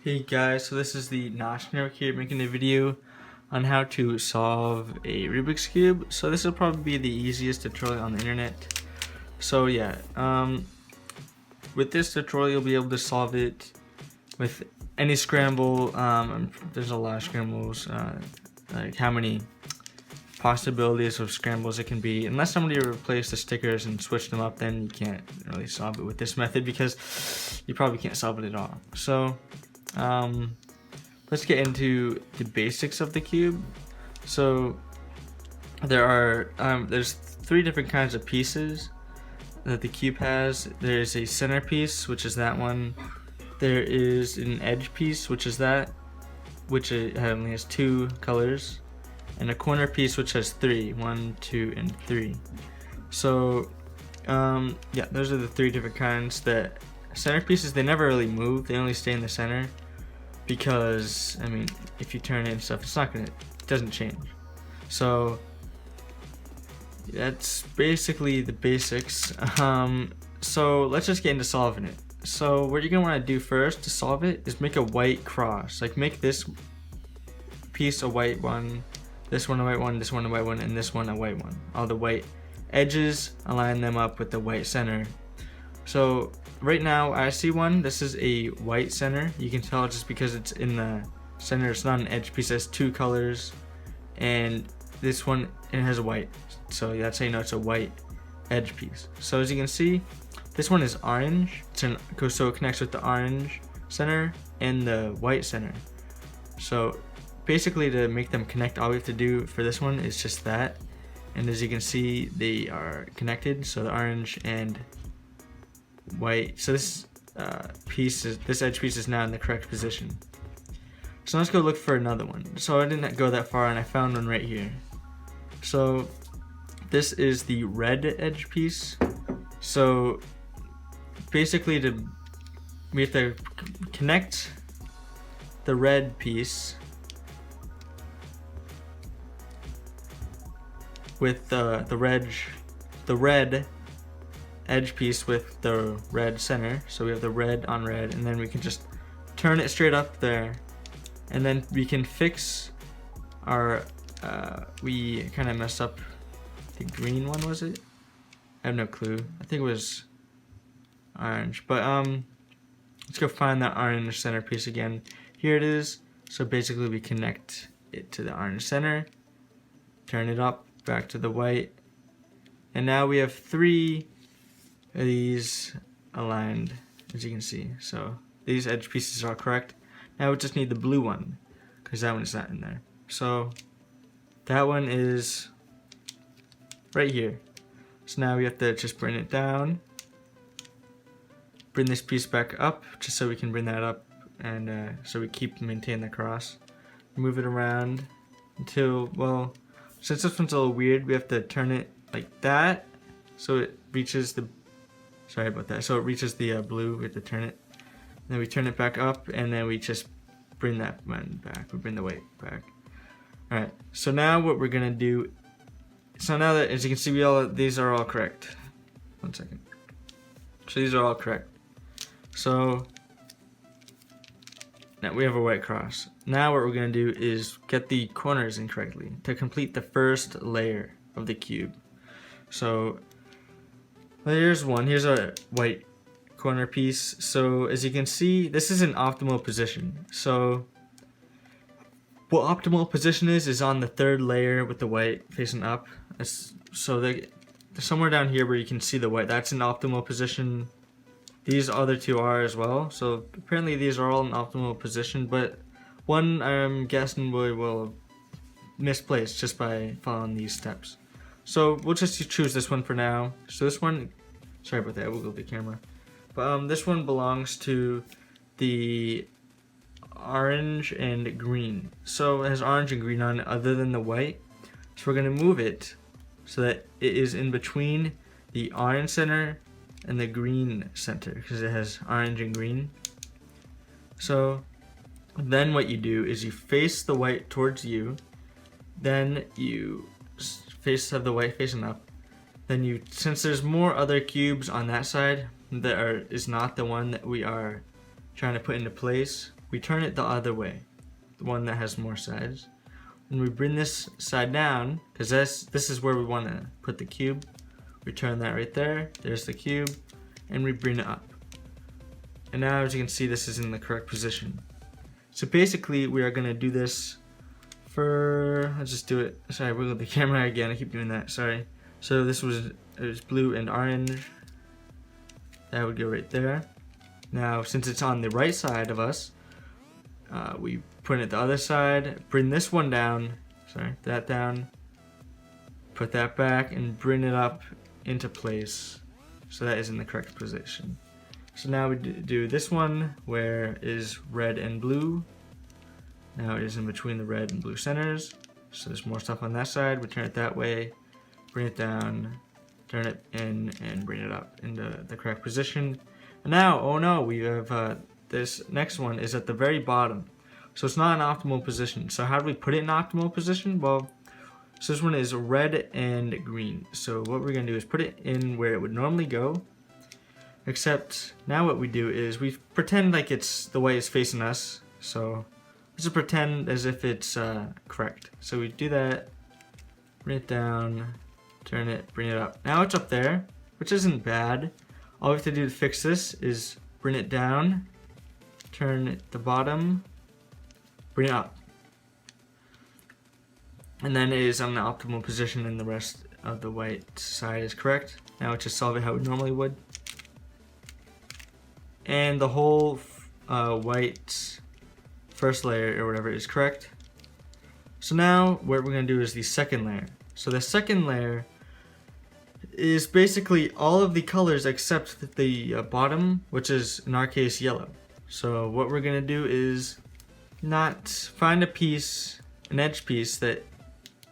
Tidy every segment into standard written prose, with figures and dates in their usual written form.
Hey guys, so this is the Notch Network here making a video on how to solve a Rubik's Cube. So this will probably be the easiest tutorial on the internet. So yeah, with this tutorial you'll be able to solve it with any scramble. There's a lot of scrambles, like how many possibilities of scrambles it can be. Unless somebody replaced the stickers and switched them up, then you can't really solve it with this method because you probably can't solve it at all. So let's get into the basics of the cube. So there's three different kinds of pieces that the cube has. There's a center piece, which is that one. There is an edge piece, which is that, which only has two colors, and a corner piece, which has three, 1, 2, and 3. So yeah, those are the three different kinds. The center pieces, they never really move, they only stay in the center, because I mean, if you turn it and stuff, it doesn't change. So that's basically the basics. So let's just get into solving it. So what you're gonna want to do first to solve it is make a white cross. Like make this piece a white one, this one a white one, this one a white one, and this one a white one. All the white edges, align them up with the white center. So right now I see one. This is a white center. You can tell just because it's in the center. It's not an edge piece. It has two colors, and this one, it has a white. So that's how you know it's a white edge piece. So as you can see, this one is orange. So it connects with the orange center and the white center. So basically, to make them connect, all we have to do for this one is just that. And as you can see, they are connected. So the orange and white. So this this edge piece is now in the correct position. So let's go look for another one. So I didn't go that far and I found one right here. So this is the red edge piece. So basically, we have to connect the red piece with the red edge piece with the red center. So we have the red on red, and then we can just turn it straight up there, and then we can fix our we kind of messed up the green one, was it? I have no clue. I think it was orange, but let's go find that orange center piece again. Here it is. So basically we connect it to the orange center, turn it up back to the white, and now we have three of these aligned, as you can see. So these edge pieces are correct. Now we just need the blue one, because that one is not in there. So that one is right here. So now we have to just bring it down, bring this piece back up, just so we can bring that up, and so we maintain the cross. Move it around until, well, since this one's a little weird, we have to turn it like that, so it reaches the, sorry about that, so it reaches the blue. We have to turn it, and then we turn it back up, and then we just bring that one back. We bring the weight back. Alright, so now what we're gonna do, so now that, as you can see, these are all correct. One second. So these are all correct. So now we have a white cross. Now what we're gonna do is get the corners in correctly to complete the first layer of the cube. So here's one. Here's a white corner piece. So as you can see, this is an optimal position. So what optimal position is on the third layer with the white facing up. So somewhere down here where you can see the white, that's an optimal position. These other two are as well. So apparently these are all in optimal position, but one I'm guessing will misplace just by following these steps. So we'll just choose this one for now. So this one, sorry about that, I wiggled the camera. But this one belongs to the orange and green. So it has orange and green on it other than the white. So we're gonna move it so that it is in between the orange center and the green center, because it has orange and green. So then what you do is you face the white towards you, then you have the white facing up, then you, since there's more other cubes on that side that is not the one that we are trying to put into place, we turn it the other way, the one that has more sides. And we bring this side down, because this is where we want to put the cube. We turn that right there, there's the cube, and we bring it up. And now as you can see, this is in the correct position. So basically we are going to do this for, let's just do it. Sorry, wiggle the camera again, I keep doing that, sorry. So this was, it was blue and orange. That would go right there. Now since it's on the right side of us, we put it the other side, bring this one down, sorry, that down, put that back and bring it up into place. So that is in the correct position. So now we do this one where is red and blue. Now it is in between the red and blue centers. So there's more stuff on that side. We turn it that way, bring it down, turn it in, and bring it up into the correct position. And now, oh no, we have this next one is at the very bottom. So it's not an optimal position. So how do we put it in optimal position? Well, so this one is red and green. So what we're gonna do is put it in where it would normally go. Except now what we do is we pretend like it's the way it's facing us. So let's just pretend as if it's correct. So we do that, bring it down, turn it, bring it up. Now it's up there, which isn't bad. All we have to do to fix this is bring it down, turn it the bottom, bring it up. And then it is on the optimal position and the rest of the white side is correct. Now let's just solve it how we normally would. And the whole white first layer or whatever is correct. So now what we're going to do is the second layer. So the second layer is basically all of the colors except the bottom, which is in our case yellow. So what we're going to do is not find a piece, an edge piece that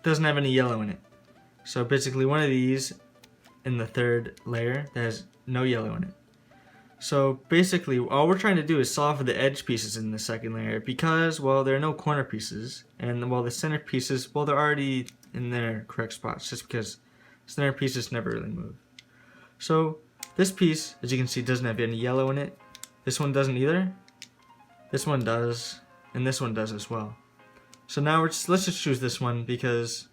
doesn't have any yellow in it. So basically one of these in the third layer that has no yellow in it. So basically all we're trying to do is solve for the edge pieces in the second layer because, well, there are no corner pieces, and while the center pieces, well, they're already in their correct spots just because center pieces never really move. So this piece, as you can see, doesn't have any yellow in it. This one doesn't either. This one does, and this one does as well. So now let's just choose this one because,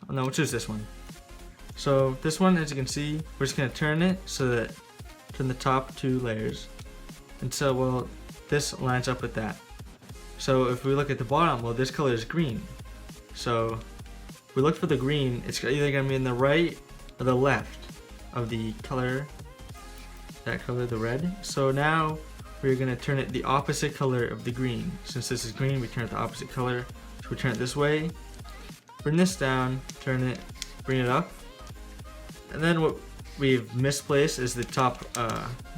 oh no, we'll choose this one. So this one, as you can see, we're just gonna turn it so that turn the top two layers, and so well this lines up with that. So if we look at the bottom, well, this color is green. So if we look for the green, it's either gonna be in the right or the left of the color, that color, the red. So now we're gonna turn it the opposite color of the green. Since this is green, we turn it the opposite color. So we turn it this way, bring this down, turn it, bring it up, and then what we've misplaced is the top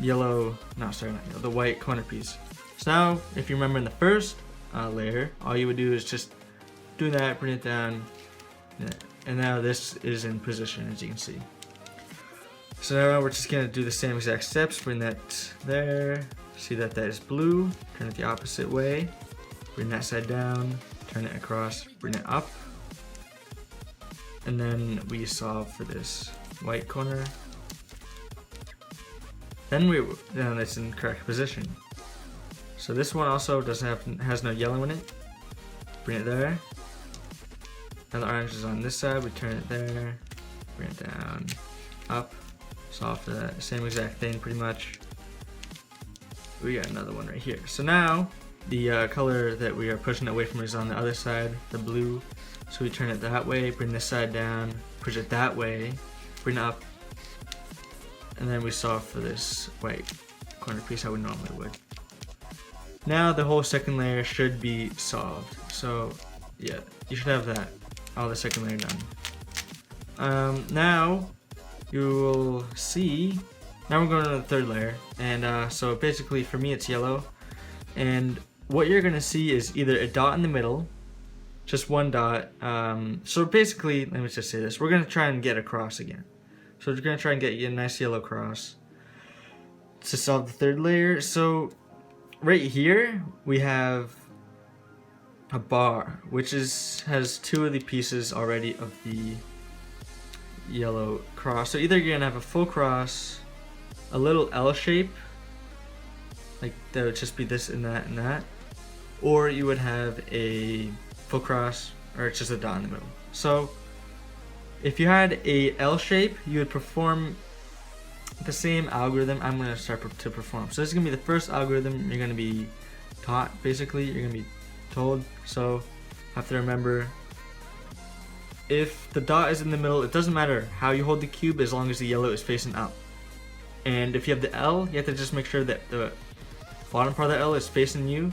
yellow, no, sorry, not yellow, the white corner piece. So now, if you remember in the first layer, all you would do is just do that, bring it down, and now this is in position, as you can see. So now we're just gonna do the same exact steps, bring that there, see that that is blue, turn it the opposite way, bring that side down, turn it across, bring it up, and then we solve for this white corner. Then it's in correct position. So this one also has no yellow in it. Bring it there. Now the orange is on this side. We turn it there. Bring it down, up. Solve for that same exact thing, pretty much. We got another one right here. So now the color that we are pushing away from is on the other side, the blue. So we turn it that way. Bring this side down. Push it that way. Bring it up. And then we solve for this white corner piece how we normally would. Now the whole second layer should be solved. So yeah, you should have that, all the second layer done. Now you will see, now we're going to the third layer. And so basically for me it's yellow. And what you're gonna see is either a dot in the middle, just one dot. So basically, let me just say this, we're gonna try and get across again. So we're going to try and get you a nice yellow cross to solve the third layer. So right here we have a bar, which has two of the pieces already of the yellow cross. So either you're going to have a full cross, a little L shape, like that would just be this and that and that, or you would have a full cross, or it's just a dot in the middle. So if you had a L shape, you would perform the same algorithm I'm going to start to perform. So this is going to be the first algorithm you're going to be taught, basically. You're going to be told. So have to remember, if the dot is in the middle, it doesn't matter how you hold the cube as long as the yellow is facing up. And if you have the L, you have to just make sure that the bottom part of the L is facing you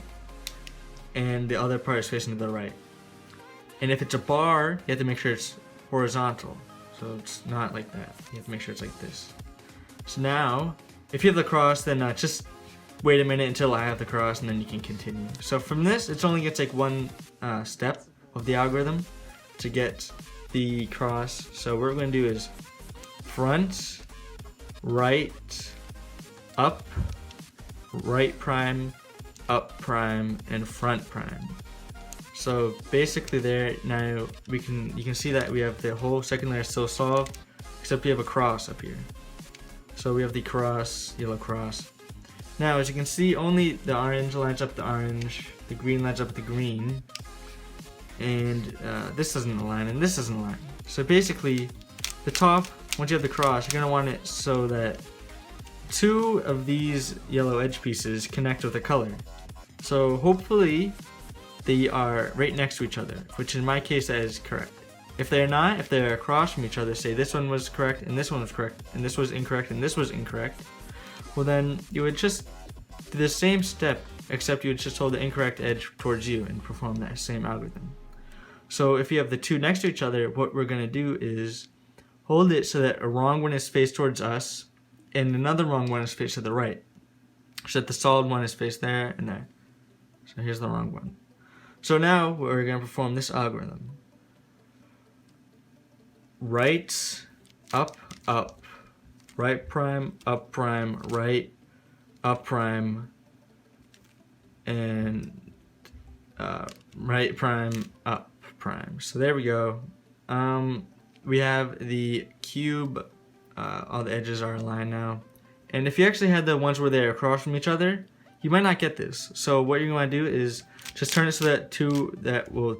and the other part is facing to the right. And if it's a bar, you have to make sure it's horizontal. So it's not like that. You have to make sure it's like this. So now, if you have the cross, then just wait a minute until I have the cross and then you can continue. So from this, it's only going to take one step of the algorithm to get the cross. So what we're going to do is front, right, up, right prime, up prime, and front prime. So basically there, now you can see that we have the whole second layer still solved, except we have a cross up here. So we have the cross, yellow cross. Now as you can see, only the orange lines up the orange, the green lines up the green, and this doesn't align and this doesn't align. So basically the top, once you have the cross, you're gonna want it so that two of these yellow edge pieces connect with the color. So hopefully they are right next to each other, which in my case that is correct. If they're not, if they're across from each other, say this one was correct and this one was correct and this was incorrect and this was incorrect, well then you would just do the same step, except you would just hold the incorrect edge towards you and perform that same algorithm. So if you have the two next to each other, what we're going to do is hold it so that a wrong one is faced towards us and another wrong one is faced to the right, so that the solid one is faced there and there. So here's the wrong one. So now we're going to perform this algorithm. Right, up, up, right prime, right, up prime, and right prime, up prime. So there we go. We have the cube, all the edges are aligned now. And if you actually had the ones where they're across from each other, you might not get this. So what you're going to do is just turn it so that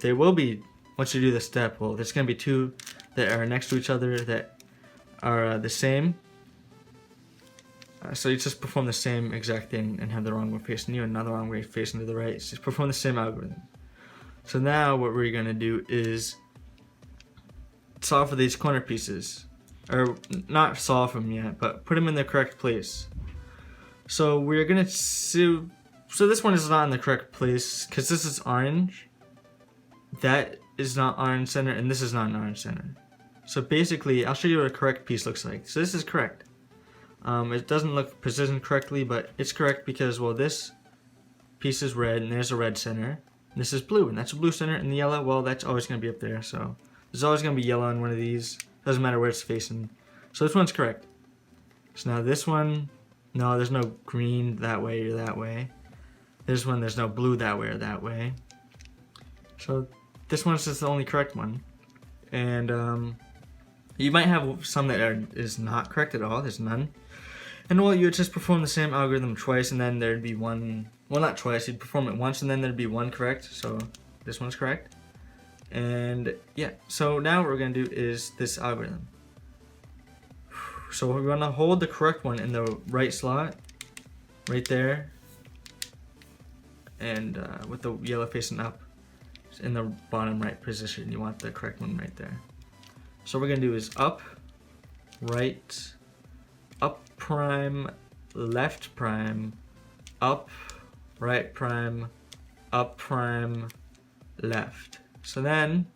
they will be, once you do the step, well, there's going to be two that are next to each other that are the same. So you just perform the same exact thing and have the wrong one facing you and another wrong way facing to the right. So just perform the same algorithm. So now what we're going to do is solve for these corner pieces. Or not solve them yet, but put them in the correct place. So we're going to so this one is not in the correct place because this is orange. That is not orange center and this is not an orange center. So basically, I'll show you what a correct piece looks like. So this is correct. It doesn't look positioned correctly, but it's correct because, well, this piece is red and there's a red center. And this is blue and that's a blue center, and the yellow, well, that's always going to be up there. So there's always going to be yellow on one of these. Doesn't matter where it's facing. So this one's correct. So now this one, no, there's no green that way or that way. This one, there's no blue that way or that way. So this one's just the only correct one. And you might have some that is not correct at all. There's none. And well, you would just perform the same algorithm twice, and then there'd be one. Well, not twice. You'd perform it once, and then there'd be one correct. So this one's correct. And yeah. So now what we're gonna do is this algorithm. So we're gonna hold the correct one in the right slot, right there, and with the yellow facing up in the bottom right position. You want the correct one right there. So what we're gonna do is up, right, up prime, left prime, up, right prime, up prime, left. So then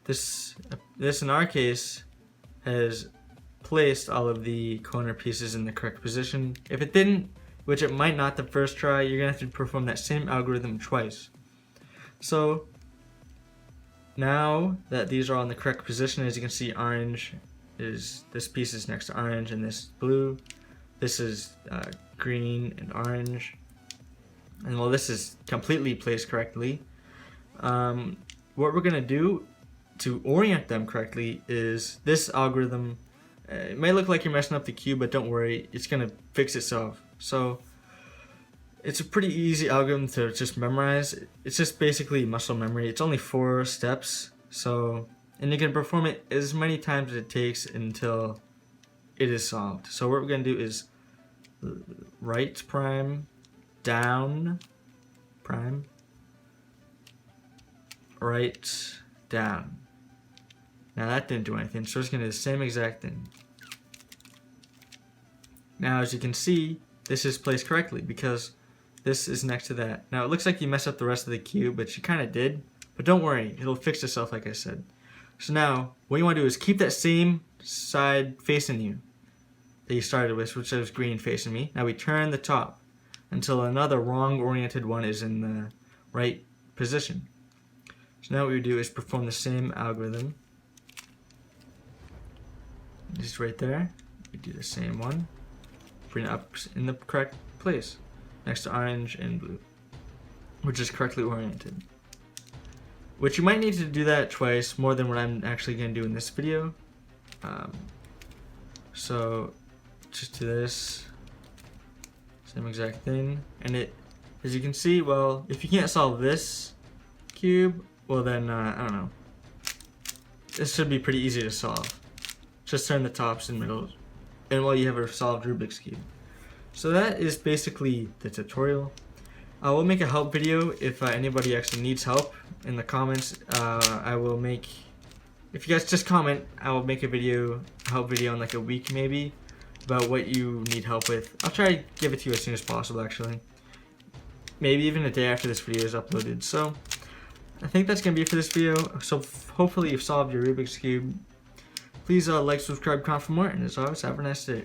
this in our case has placed all of the corner pieces in the correct position. If it didn't, which it might not the first try, you're gonna have to perform that same algorithm twice. So now that these are all in the correct position, as you can see, orange is, this piece is next to orange and this blue. This is green and orange. And well, this is completely placed correctly. What we're gonna do to orient them correctly is this algorithm. It may look like you're messing up the cube, but don't worry, it's gonna fix itself. So It's a pretty easy algorithm to just memorize. It's just basically muscle memory. It's only 4 steps, so, and you can perform it as many times as it takes until it is solved. So what we're gonna do is right prime, down, prime, right, down. Now that didn't do anything, so we're just gonna do the same exact thing. Now as you can see, this is placed correctly because this is next to that. Now it looks like you messed up the rest of the cube, but you kind of did. But don't worry, it'll fix itself like I said. So now, what you want to do is keep that same side facing you that you started with, which is green facing me. Now we turn the top until another wrong oriented one is in the right position. So now what we do is perform the same algorithm. Just right there, we do the same one. Bring it up in the correct place, next to orange and blue, which is correctly oriented. Which you might need to do that twice, more than what I'm actually going to do in this video. So just do this, same exact thing, and it, as you can see, well, if you can't solve this cube, well then, I don't know. This should be pretty easy to solve. Just turn the tops and middles, and well, you have a solved Rubik's Cube. So that is basically the tutorial. I will make a help video if anybody actually needs help in the comments. I will make, if you guys just comment, I will make a video, a help video in like a week maybe, about what you need help with. I'll try to give it to you as soon as possible actually. Maybe even a day after this video is uploaded. So I think that's going to be it for this video. So hopefully you've solved your Rubik's Cube. Please like, subscribe, comment for more, and as always, have a nice day.